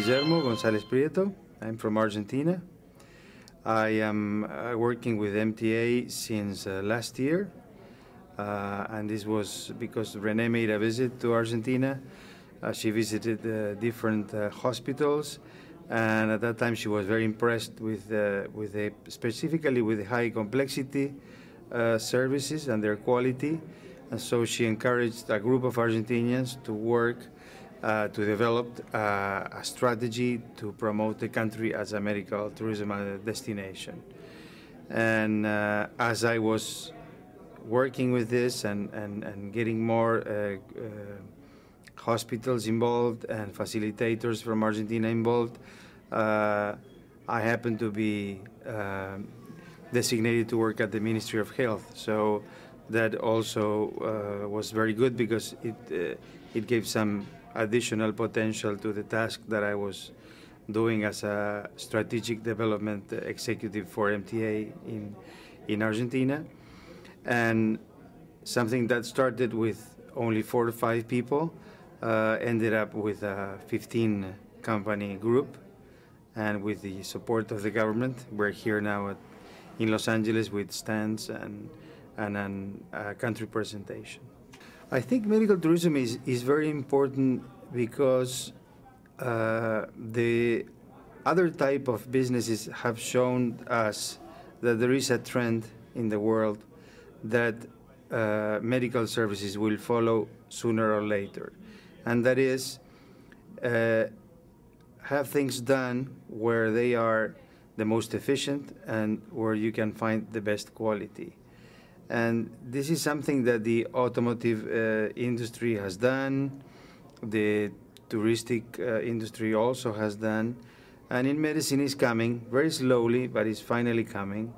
Guillermo González Prieto. I'm from Argentina. I am working with MTA since last year, and this was because Renee made a visit to Argentina. She visited different hospitals, and at that time she was very impressed with specifically with the high complexity services and their quality, and so she encouraged a group of Argentinians to work to develop a strategy to promote the country as a medical tourism destination. And as I was working with this and getting more hospitals involved and facilitators from Argentina involved, I happened to be designated to work at the Ministry of Health. So that also was very good because it gave some additional potential to the task that I was doing as a strategic development executive for MTA in Argentina. And something that started with only 4 or 5 people ended up with a 15 company group, and with the support of the government, we're here now in Los Angeles with stands and a country presentation. I think medical tourism is very important because the other type of businesses have shown us that there is a trend in the world that medical services will follow sooner or later, and that is have things done where they are the most efficient and where you can find the best quality. And this is something that the automotive industry has done, the touristic industry also has done, and in medicine is coming, very slowly, but it's finally coming.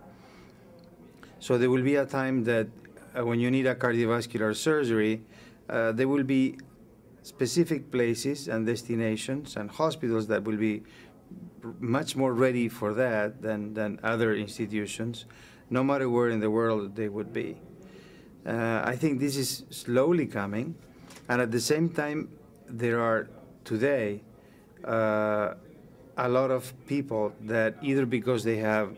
So there will be a time that when you need a cardiovascular surgery, there will be specific places and destinations and hospitals that will be much more ready for that than other institutions, no matter where in the world they would be. I think this is slowly coming, and at the same time, there are today a lot of people that either because they have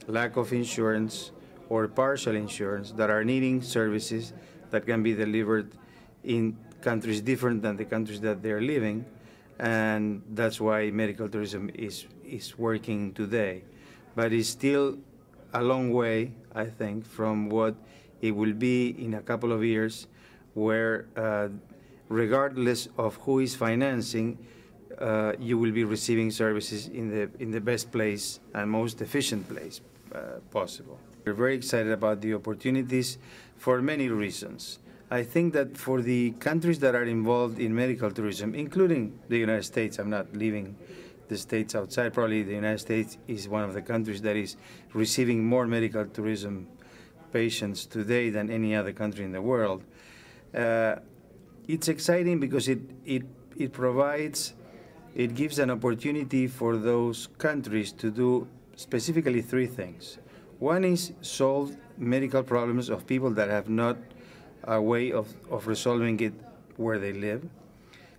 lack of insurance or partial insurance that are needing services that can be delivered in countries different than the countries that they're living, and that's why medical tourism is working today. But it's still a long way, I think, from what it will be in a couple of years, where regardless of who is financing, you will be receiving services in the best place and most efficient place possible. We're very excited about the opportunities for many reasons. I think that for the countries that are involved in medical tourism, including the United States, I'm not leaving the States outside, probably the United States is one of the countries that is receiving more medical tourism patients today than any other country in the world. It's exciting because it provides, it gives an opportunity for those countries to do specifically 3 things. One is solve medical problems of people that have not a way of resolving it where they live.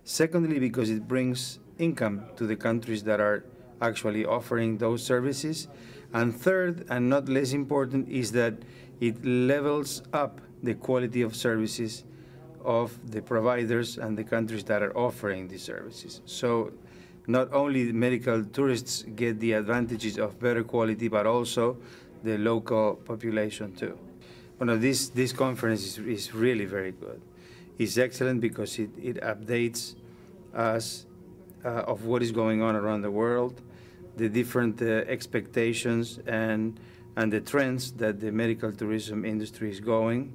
Secondly, because it brings income to the countries that are actually offering those services. And third, and not less important, is that it levels up the quality of services of the providers and the countries that are offering these services. So not only medical tourists get the advantages of better quality, but also the local population too. This conference is really very good. It's excellent because it updates us of what is going on around the world, the different expectations and the trends that the medical tourism industry is going,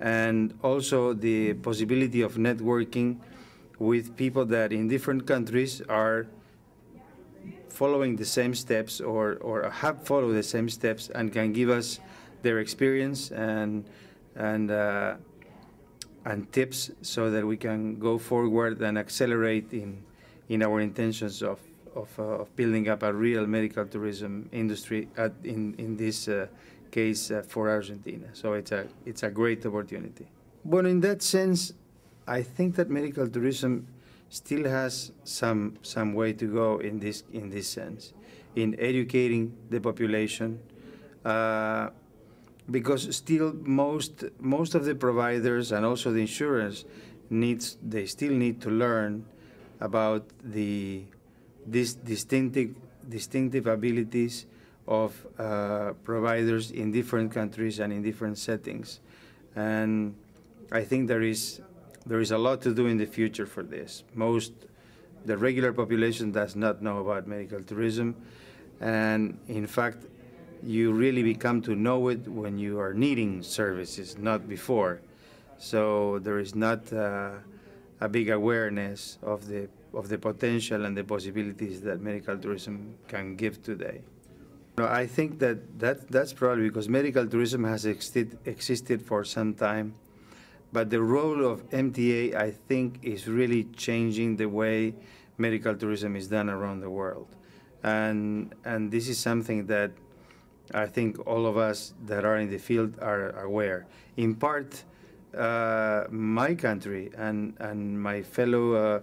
and also the possibility of networking with people that in different countries are following the same steps or have followed the same steps and can give us their experience and tips so that we can go forward and accelerate in our intentions of building up a real medical tourism industry in this case for Argentina. So it's a great opportunity. Well, in that sense, I think that medical tourism still has some way to go in this sense, in educating the population, because still most of the providers and also the insurers they still need to learn about these distinctive abilities of providers in different countries and in different settings. And I think there is a lot to do in the future for this. The regular population does not know about medical tourism, and in fact, you really become to know it when you are needing services, not before. So there is not a big awareness of the potential and the possibilities that medical tourism can give today. I think that's probably because medical tourism has existed for some time, but the role of MTA, I think, is really changing the way medical tourism is done around the world. And this is something that I think all of us that are in the field are aware. In part, my country and my fellow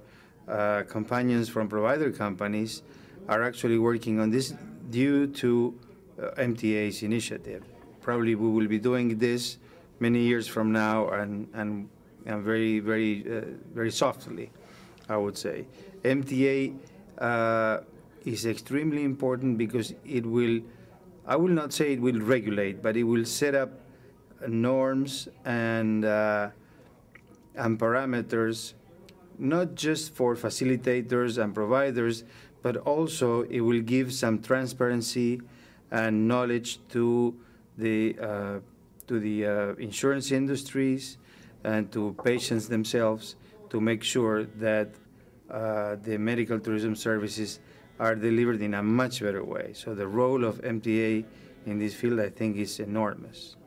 companions from provider companies are actually working on this due to MTA's initiative. Probably we will be doing this many years from now, and very softly, I would say. MTA is extremely important because it will, I will not say it will regulate, but it will set up norms and parameters, not just for facilitators and providers, but also it will give some transparency and knowledge to the insurance industries and to patients themselves, to make sure that the medical tourism services are delivered in a much better way. So the role of MTA in this field, I think, is enormous.